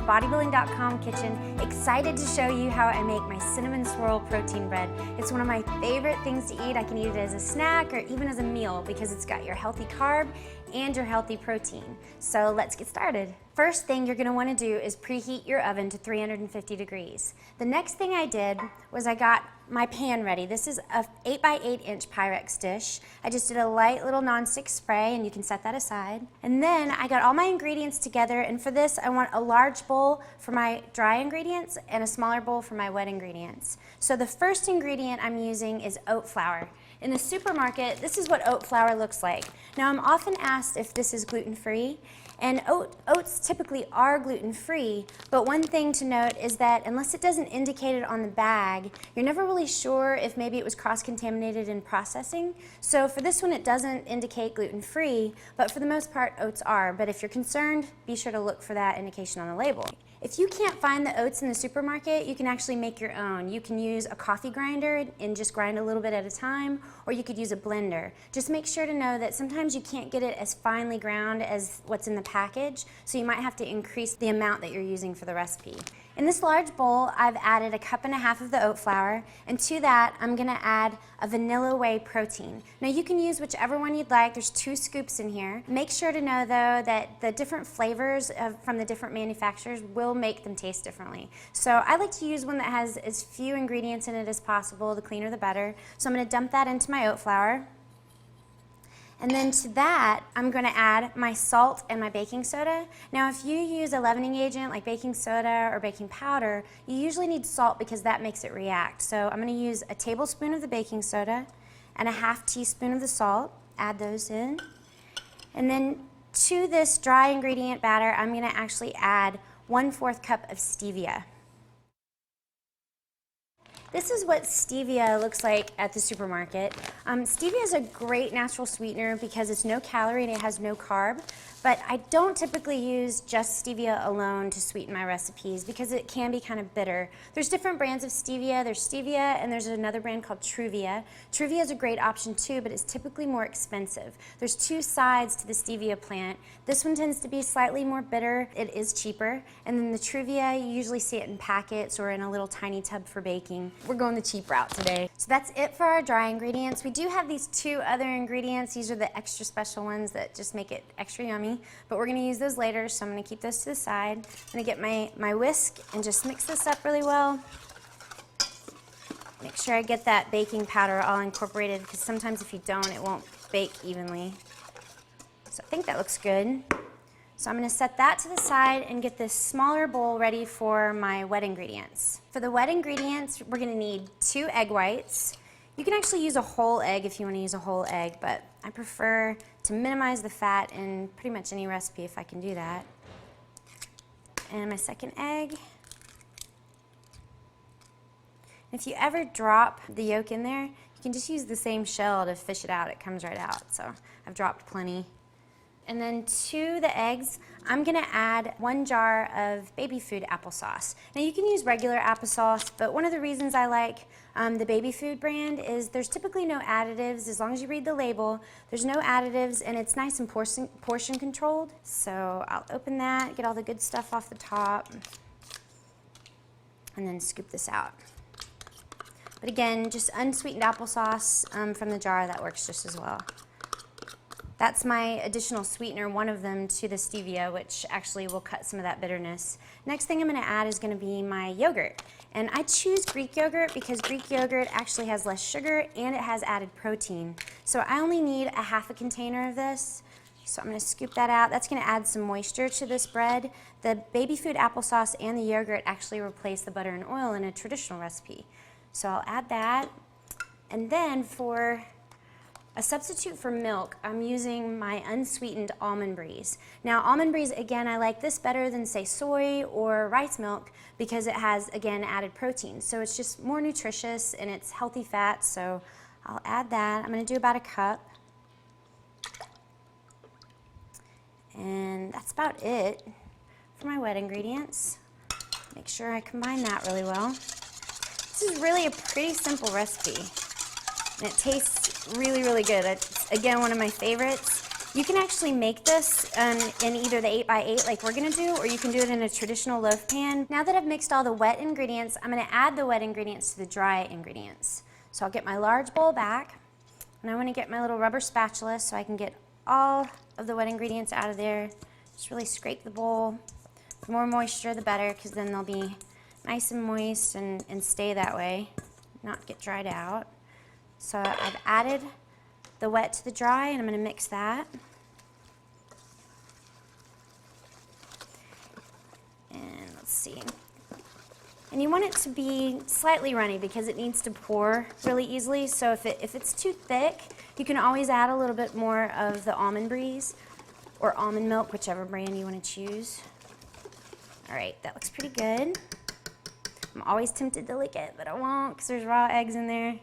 Bodybuilding.com kitchen, excited to show you how I make my cinnamon swirl protein bread. It's one of my favorite things to eat. I can eat it as a snack or even as a meal because it's got your healthy carb and your healthy protein. So let's get started. First thing you're gonna wanna do is preheat your oven to 350 degrees. The next thing I did was I got my pan ready. This is a 8 by 8 inch Pyrex dish. I just did a light little nonstick spray and you can set that aside. And then I got all my ingredients together, and for this I want a large bowl for my dry ingredients and a smaller bowl for my wet ingredients. So the first ingredient I'm using is oat flour. In the supermarket, this is what oat flour looks like. Now I'm often asked if this is gluten-free, and oats typically are gluten-free, but one thing to note is that unless it doesn't indicate it on the bag, you're never really sure if maybe it was cross-contaminated in processing. So for this one it doesn't indicate gluten-free, but for the most part oats are. But if you're concerned, be sure to look for that indication on the label. If you can't find the oats in the supermarket, you can actually make your own. You can use a coffee grinder and just grind a little bit at a time, or you could use a blender. Just make sure to know that sometimes you can't get it as finely ground as what's in the package, so you might have to increase the amount that you're using for the recipe. In this large bowl, I've added 1.5 cups of the oat flour, and to that, I'm gonna add a vanilla whey protein. Now you can use whichever one you'd like. There's 2 scoops in here. Make sure to know though that the different flavors from the different manufacturers will make them taste differently. So I like to use one that has as few ingredients in it as possible. The cleaner the better. So I'm gonna dump that into my oat flour. And then to that, I'm gonna add my salt and my baking soda. Now if you use a leavening agent like baking soda or baking powder, you usually need salt because that makes it react. So I'm gonna use a tablespoon of the baking soda and a 1/2 teaspoon of the salt, add those in. And then to this dry ingredient batter, I'm gonna actually add 1/4 cup of stevia. This is what stevia looks like at the supermarket. Stevia is a great natural sweetener because it's no calorie and it has no carb, but I don't typically use just stevia alone to sweeten my recipes because it can be kind of bitter. There's different brands of stevia. There's stevia and there's another brand called Truvia. Truvia is a great option too, but it's typically more expensive. There's 2 sides to the stevia plant. This one tends to be slightly more bitter. It is cheaper. And then the Truvia, you usually see it in packets or in a little tiny tub for baking. We're going the cheap route today. So that's it for our dry ingredients. We do have these 2 other ingredients. These are the extra special ones that just make it extra yummy, but we're gonna use those later, so I'm gonna keep those to the side. I'm gonna get my whisk and just mix this up really well. Make sure I get that baking powder all incorporated because sometimes if you don't, it won't bake evenly. So I think that looks good. So I'm gonna set that to the side and get this smaller bowl ready for my wet ingredients. For the wet ingredients, we're gonna need 2 egg whites. You can actually use a whole egg if you wanna use a whole egg, but I prefer to minimize the fat in pretty much any recipe if I can do that. And my second egg. If you ever drop the yolk in there, you can just use the same shell to fish it out. It comes right out, so I've dropped plenty. And then to the eggs, I'm gonna add 1 jar of baby food applesauce. Now you can use regular applesauce, but one of the reasons I like the baby food brand is there's typically no additives. As long as you read the label, there's no additives and it's nice and portion controlled. So I'll open that, get all the good stuff off the top, and then scoop this out. But again, just unsweetened applesauce from the jar, that works just as well. That's my additional sweetener, one of them, to the stevia, which actually will cut some of that bitterness. Next thing I'm gonna add is gonna be my yogurt. And I choose Greek yogurt because Greek yogurt actually has less sugar and it has added protein. So I only need a 1/2 container of this. So I'm gonna scoop that out. That's gonna add some moisture to this bread. The baby food applesauce and the yogurt actually replace the butter and oil in a traditional recipe. So I'll add that. And then for a substitute for milk, I'm using my unsweetened almond breeze. Now almond breeze, again, I like this better than say soy or rice milk because it has, again, added protein. So it's just more nutritious and it's healthy fat, so I'll add that. I'm gonna do about 1 cup. And that's about it for my wet ingredients. Make sure I combine that really well. This is really a pretty simple recipe. And it tastes really, really good. It's, again, one of my favorites. You can actually make this in either the 8x8 like we're gonna do, or you can do it in a traditional loaf pan. Now that I've mixed all the wet ingredients, I'm gonna add the wet ingredients to the dry ingredients. So I'll get my large bowl back, and I wanna get my little rubber spatula so I can get all of the wet ingredients out of there. Just really scrape the bowl. The more moisture, the better, because then they'll be nice and moist and stay that way, not get dried out. So I've added the wet to the dry, and I'm going to mix that. And let's see. And you want it to be slightly runny because it needs to pour really easily. So if it's too thick, you can always add a little bit more of the almond breeze or almond milk, whichever brand you want to choose. All right, that looks pretty good. I'm always tempted to lick it, but I won't because there's raw eggs in there.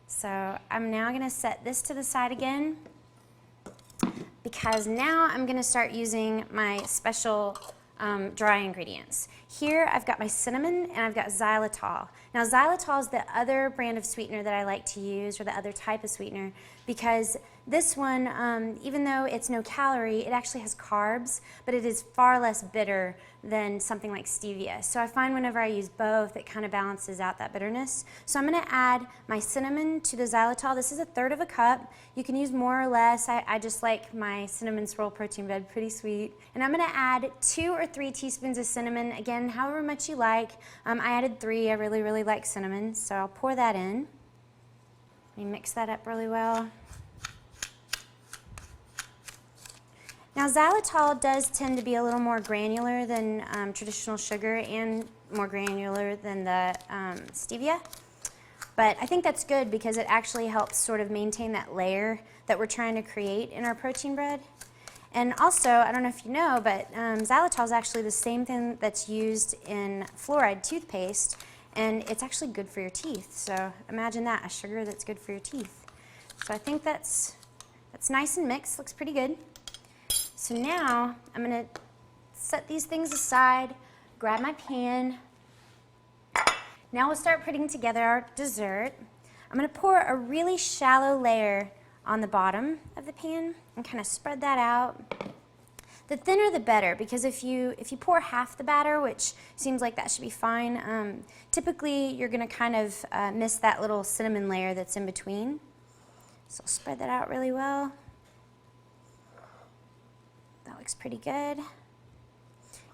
So I'm now gonna set this to the side again, because now I'm gonna start using my special dry ingredients. Here I've got my cinnamon and I've got xylitol. Now xylitol is the other brand of sweetener that I like to use, or the other type of sweetener, because this one, even though it's no calorie, it actually has carbs, but it is far less bitter than something like stevia. So I find whenever I use both, it kind of balances out that bitterness. So I'm gonna add my cinnamon to the xylitol. This is 1/3 cup. You can use more or less. I just like my cinnamon swirl protein bread pretty sweet. And I'm gonna add 2 or 3 teaspoons of cinnamon, again, however much you like. I added 3, I really, really like cinnamon, so I'll pour that in. Let me mix that up really well. Now xylitol does tend to be a little more granular than traditional sugar, and more granular than the stevia. But I think that's good because it actually helps sort of maintain that layer that we're trying to create in our protein bread. And also, I don't know if you know, but xylitol is actually the same thing that's used in fluoride toothpaste, and it's actually good for your teeth. So imagine that, a sugar that's good for your teeth. So I think that's nice and mixed, looks pretty good. So now I'm gonna set these things aside, grab my pan. Now we'll start putting together our dessert. I'm gonna pour a really shallow layer on the bottom of the pan and kind of spread that out. The thinner the better, because if you pour half the batter, which seems like that should be fine, typically you're gonna kind of miss that little cinnamon layer that's in between. So I'll spread that out really well. That looks pretty good.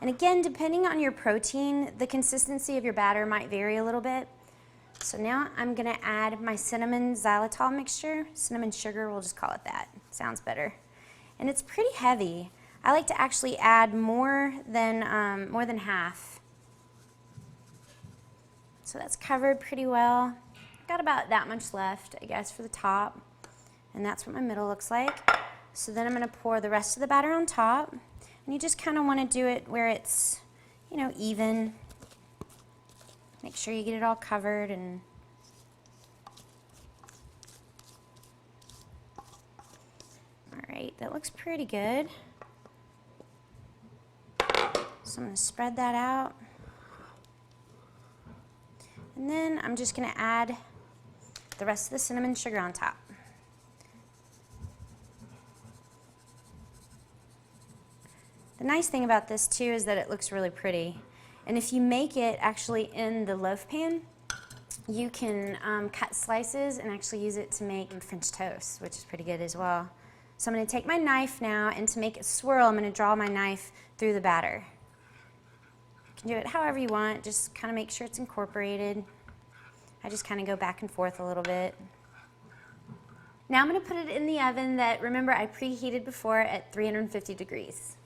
And again, depending on your protein, the consistency of your batter might vary a little bit. So now I'm gonna add my cinnamon xylitol mixture. Cinnamon sugar, we'll just call it that. Sounds better. And it's pretty heavy. I like to actually add more than half. So that's covered pretty well. Got about that much left, I guess, for the top. And that's what my middle looks like. So then I'm gonna pour the rest of the batter on top. And you just kind of want to do it where it's, you know, even. Make sure you get it all covered. And all right, that looks pretty good. So I'm going to spread that out. And then I'm just going to add the rest of the cinnamon sugar on top. The nice thing about this too is that it looks really pretty. And if you make it actually in the loaf pan, you can cut slices and actually use it to make French toast, which is pretty good as well. So I'm going to take my knife now, and to make it swirl, I'm going to draw my knife through the batter. You can do it however you want, just kind of make sure it's incorporated. I just kind of go back and forth a little bit. Now I'm going to put it in the oven that, remember, I preheated before at 350 degrees.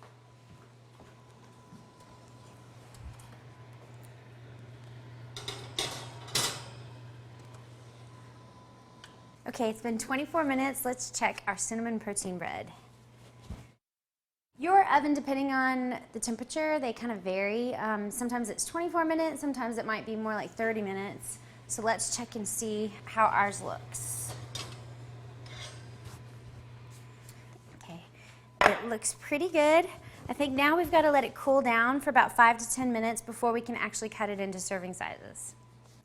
Okay, it's been 24 minutes. Let's check our cinnamon protein bread. Your oven, depending on the temperature, they kind of vary. Sometimes it's 24 minutes, sometimes it might be more like 30 minutes. So let's check and see how ours looks. Okay, it looks pretty good. I think now we've got to let it cool down for about 5 to 10 minutes before we can actually cut it into serving sizes.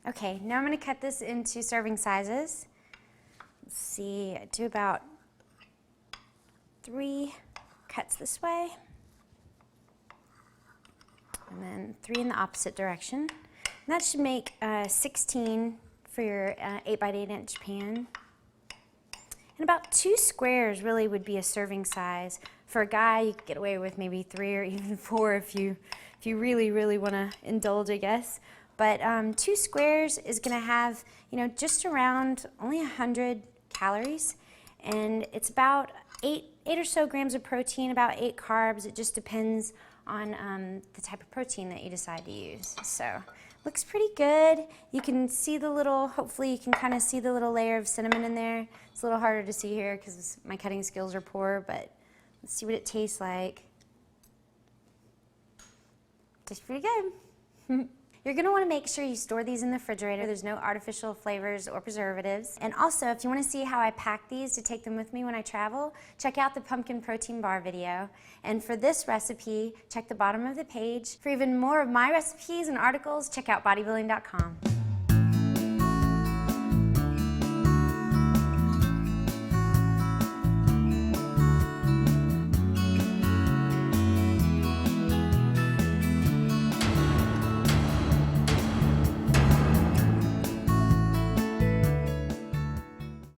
Okay, now I'm going to cut this into serving sizes. Let's see, I do about 3 cuts this way, and then 3 in the opposite direction. And that should make 16 for your 8x8 inch pan. And about 2 squares really would be a serving size. For a guy, you could get away with maybe 3 or even 4 if you really want to indulge, I guess. But 2 squares is going to have, you know, just around only 100 calories, and it's about 8 or so grams of protein, about 8 carbs. It just depends on the type of protein that you decide to use. So looks pretty good. You can see the little, hopefully you can kind of see the little layer of cinnamon in there. It's a little harder to see here because my cutting skills are poor, but let's see what it tastes like. Tastes pretty good. You're going to want to make sure you store these in the refrigerator. There's no artificial flavors or preservatives. And also, if you want to see how I pack these to take them with me when I travel, check out the pumpkin protein bar video. And for this recipe, check the bottom of the page. For even more of my recipes and articles, check out Bodybuilding.com.